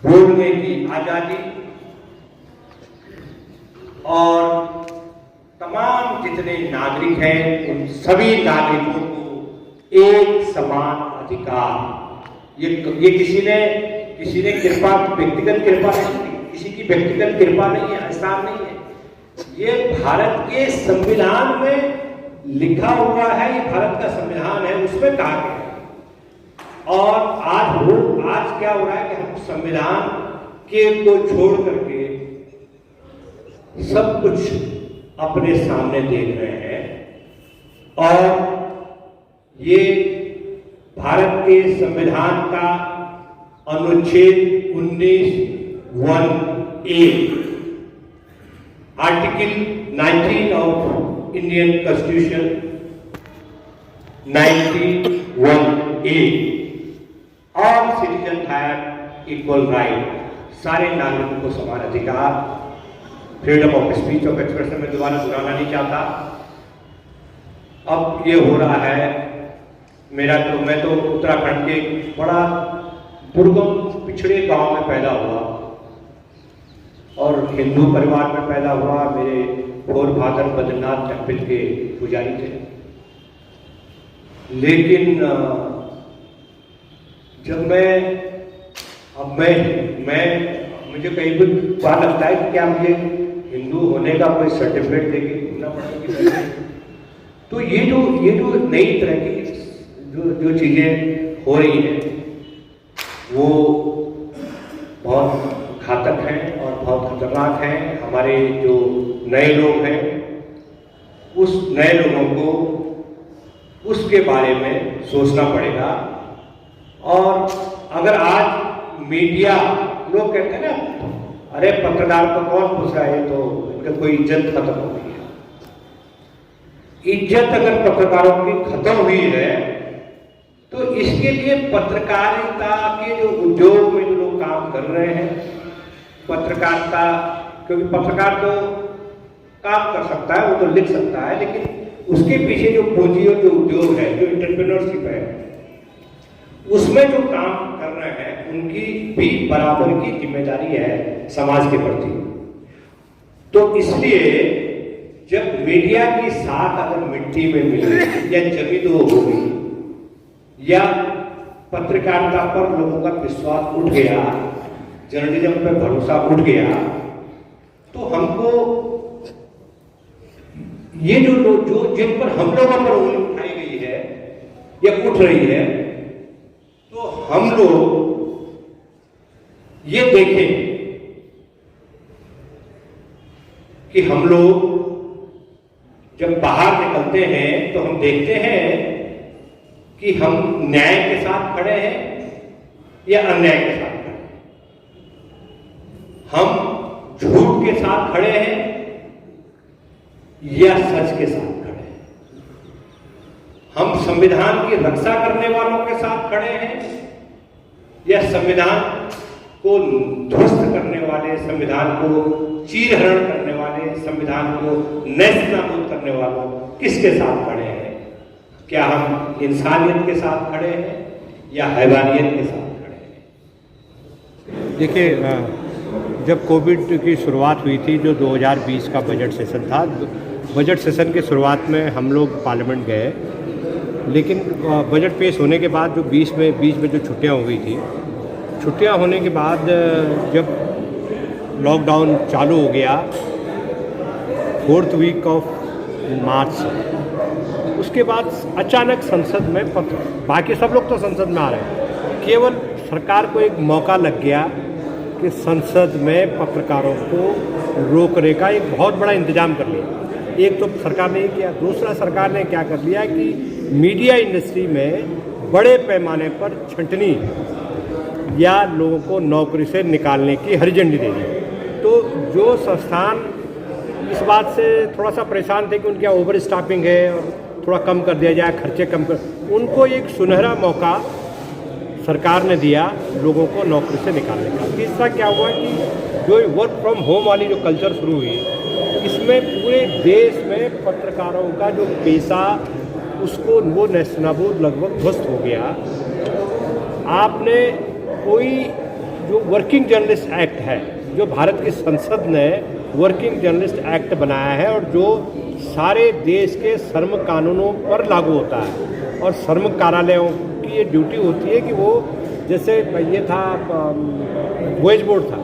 बोलने की आजादी और तमाम जितने नागरिक हैं उन सभी नागरिकों को एक समान अधिकार। ये किसी ने कृपा, व्यक्तिगत कृपा नहीं, किसी की व्यक्तिगत कृपा नहीं है, एहसान नहीं है। ये भारत के संविधान में लिखा हुआ है, ये भारत का संविधान है, उसमें कहा गया है। और आज क्या हो रहा है कि हम संविधान के को छोड़ करके सब कुछ अपने सामने देख रहे हैं। और ये भारत के संविधान का अनुच्छेद 19(1)(a) article 19 of Indian constitution 91(a) all citizen have equal right, सारे नागरिकों को समान अधिकार, freedom of speech of expression में दोबारा दोहराना नहीं चाहता। अब ये हो रहा है, मैं तो उत्तराखंड के बड़ा दुर्गम पिछड़े गांव में पैदा हुआ और हिंदू परिवार में पैदा हुआ। मेरे फोरफादर बद्रीनाथ टेम्पल के पुजारी थे। लेकिन जब मुझे कहीं भी बात लगता है कि क्या मुझे हिंदू होने का कोई सर्टिफिकेट देके घूमना पड़ेगा। तो ये जो नई तरह की जो चीजें हो रही हैं वो बहुत घातक हैं और बहुत खतरनाक हैं। हमारे जो नए लोग हैं उस नए लोगों को उसके बारे में सोचना पड़ेगा। और अगर आज मीडिया, लोग कहते हैं ना, अरे पत्रकार को कौन पूछ रहा है, तो इनका कोई इज्जत खत्म हो गई है। इज्जत अगर पत्रकारों की खत्म हुई है तो इसके लिए पत्रकारिता के जो उद्योग में जो लोग काम कर रहे हैं, पत्रकारिता, क्योंकि पत्रकार तो काम कर सकता है, वो तो लिख सकता है, लेकिन उसके पीछे जो पूंजी और जो उद्योग है, जो एंटरप्रेन्योरशिप है, उसमें जो काम कर रहे हैं उनकी भी बराबर की जिम्मेदारी है समाज के प्रति। तो इसलिए जब मीडिया की साख अगर मिट्टी में मिली या जमीन हो गई या पत्रकारिता पर लोगों का विश्वास उठ गया, जर्नलिज्म पर भरोसा उठ गया, तो हमको ये जो जिन पर हम लोगों पर उंगली उठाई गई है या उठ रही है, तो हम लोग ये देखें कि हम लोग जब बाहर निकलते हैं तो हम देखते हैं कि हम न्याय के साथ खड़े हैं या अन्याय के साथ खड़े हैं, हम झूठ के साथ खड़े हैं या सच के साथ खड़े हैं, हम संविधान की रक्षा करने वालों के साथ खड़े हैं या संविधान को ध्वस्त करने वाले, संविधान को चीरहरण करने वाले, संविधान को नेस्तनाबूद करने वालों किसके साथ खड़े हैं? क्या हम इंसानियत के साथ खड़े हैं या हैवानियत के साथ खड़े हैं? देखिए, जब कोविड की शुरुआत हुई थी, जो 2020 का बजट सेशन था, बजट सेशन की शुरुआत में हम लोग पार्लियामेंट गए, लेकिन बजट पेश होने के बाद जो बीच में जो छुट्टियां हो गई थी, छुट्टियां होने के बाद जब लॉकडाउन चालू हो गया 4th वीक ऑफ मार्च, उसके बाद अचानक संसद में बाकी सब लोग तो संसद में आ रहे हैं, केवल सरकार को एक मौका लग गया कि संसद में पत्रकारों को रोकने का एक बहुत बड़ा इंतजाम कर लिया। एक तो सरकार ने ये किया, दूसरा सरकार ने क्या कर लिया कि मीडिया इंडस्ट्री में बड़े पैमाने पर छंटनी या लोगों को नौकरी से निकालने की हरी झंडी दे दी। तो जो संस्थान इस बात से थोड़ा सा परेशान थे कि उनके यहाँ ओवर स्टाफिंग है और थोड़ा कम कर दिया जाए, खर्चे कम कर, उनको एक सुनहरा मौका सरकार ने दिया लोगों को नौकरी से निकालने का। तीसरा क्या हुआ कि जो वर्क फ्रॉम होम वाली जो कल्चर शुरू हुई, इसमें पूरे देश में पत्रकारों का जो पेशा, उसको वो नेस्तनाबूद लगभग ध्वस्त हो गया। आपने कोई जो वर्किंग जर्नलिस्ट एक्ट है, जो भारत की संसद ने वर्किंग जर्नलिस्ट एक्ट बनाया है और जो सारे देश के श्रम कानूनों पर लागू होता है, और श्रम कार्यालयों की ये ड्यूटी होती है कि वो, जैसे ये था वेज बोर्ड था,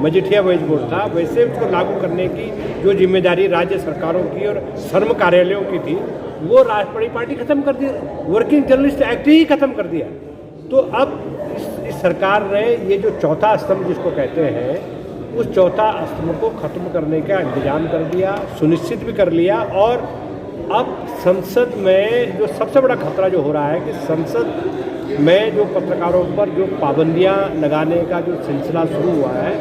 मजीठिया वेज बोर्ड था, वैसे उसको लागू करने की जो जिम्मेदारी राज्य सरकारों की और श्रम कार्यालयों की थी, वो राष्ट्रपति पार्टी खत्म कर दी, वर्किंग जर्नलिस्ट एक्ट ही खत्म कर दिया। तो अब इस सरकार ने ये जो चौथा स्तंभ जिसको कहते हैं, उस चौथा स्तंभ को खत्म करने का इंतजाम कर दिया, सुनिश्चित भी कर लिया। और अब संसद में जो सबसे बड़ा खतरा जो हो रहा है कि संसद में जो पत्रकारों पर जो पाबंदियां लगाने का जो सिलसिला शुरू हुआ है,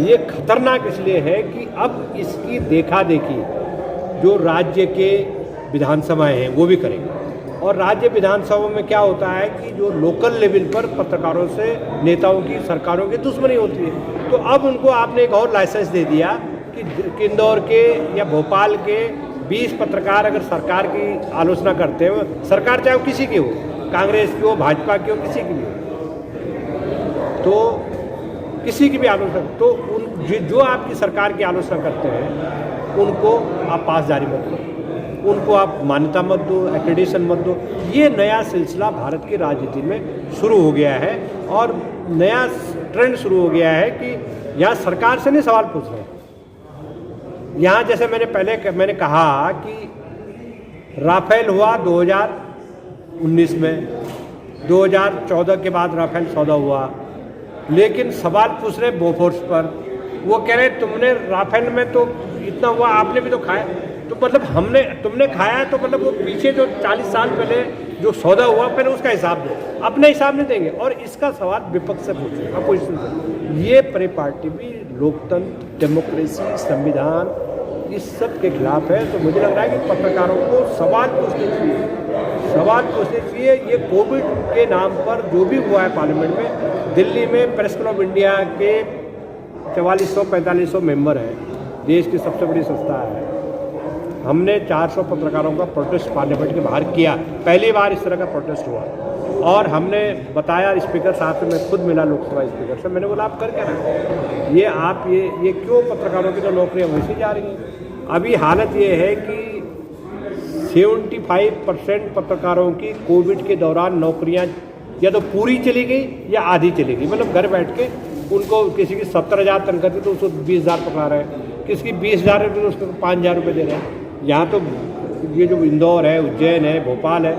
ये खतरनाक इसलिए है कि अब इसकी देखा देखी जो राज्य के विधानसभाएं हैं वो भी करेंगे। और राज्य विधानसभा में क्या होता है कि जो लोकल लेवल पर पत्रकारों से, नेताओं की, सरकारों की दुश्मनी होती है। तो अब उनको आपने एक और लाइसेंस दे दिया कि इंदौर के या भोपाल के 20 पत्रकार अगर सरकार की आलोचना करते हैं, सरकार चाहे वो किसी की हो, कांग्रेस की हो, भाजपा की हो, किसी की भी हो, तो किसी की भी आलोचना, तो जो आपकी सरकार की आलोचना करते हैं उनको आप पास जारी मत करो, उनको आप मान्यता मत दो, एक्रेडिटेशन मत दो। ये नया सिलसिला भारत की राजनीति में शुरू हो गया है और नया ट्रेंड शुरू हो गया है कि यहाँ सरकार से नहीं सवाल पूछ रहे हैं। यहाँ जैसे मैंने कहा कि राफेल हुआ 2019 में, 2014 के बाद राफेल सौदा हुआ, लेकिन सवाल पूछ रहे बोफोर्स पर। वो कह रहे तुमने राफेल में तो इतना हुआ, आपने भी तो खाया, तो मतलब तुमने खाया, तो मतलब वो पीछे जो 40 साल पहले जो सौदा हुआ पहले उसका हिसाब दो, अपने हिसाब नहीं देंगे। और इसका सवाल विपक्ष से पूछे, अपोजिशन से। ये पार्टी भी लोकतंत्र, डेमोक्रेसी, संविधान, इस सब के खिलाफ है। तो मुझे लग रहा है कि पत्रकारों को सवाल पूछने चाहिए। ये कोविड के नाम पर जो भी हुआ है पार्लियामेंट में, दिल्ली में प्रेस क्लब ऑफ इंडिया के 4400-4500 मेंबर हैं, देश की सबसे बड़ी संस्था है। हमने 400 पत्रकारों का प्रोटेस्ट पार्लियामेंट के बाहर किया, पहली बार इस तरह का प्रोटेस्ट हुआ। और हमने बताया स्पीकर साहब से, मैं खुद मिला लोकसभा स्पीकर से, मैंने बोला आप कर क्या रहे हैं, ये क्यों पत्रकारों की तो नौकरियां वैसे जा रही हैं। अभी हालत ये है कि 75% पत्रकारों की कोविड के दौरान नौकरियां या तो पूरी चली गई या आधी चली गई। मतलब घर बैठ के उनको, किसी की 70,000 तनख्वाह थी तो उसको 20,000 पकड़ा रहे हैं, किसी की 20,000 रुपये तो उसको 5,000 रुपये दे रहे हैं। यहाँ तो ये जो इंदौर है, उज्जैन है, भोपाल है,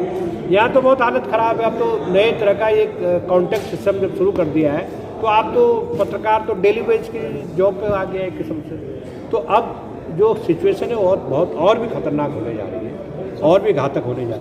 यहाँ तो बहुत हालत ख़राब है। अब तो नए तरह का एक कॉन्ट्रैक्ट सिस्टम जब शुरू कर दिया है, तो आप तो पत्रकार तो डेली वेज की जॉब पे आ गया है एक किस्म से। तो अब जो सिचुएशन है वो बहुत और भी खतरनाक होने जा रही है और भी घातक होने जा रही है।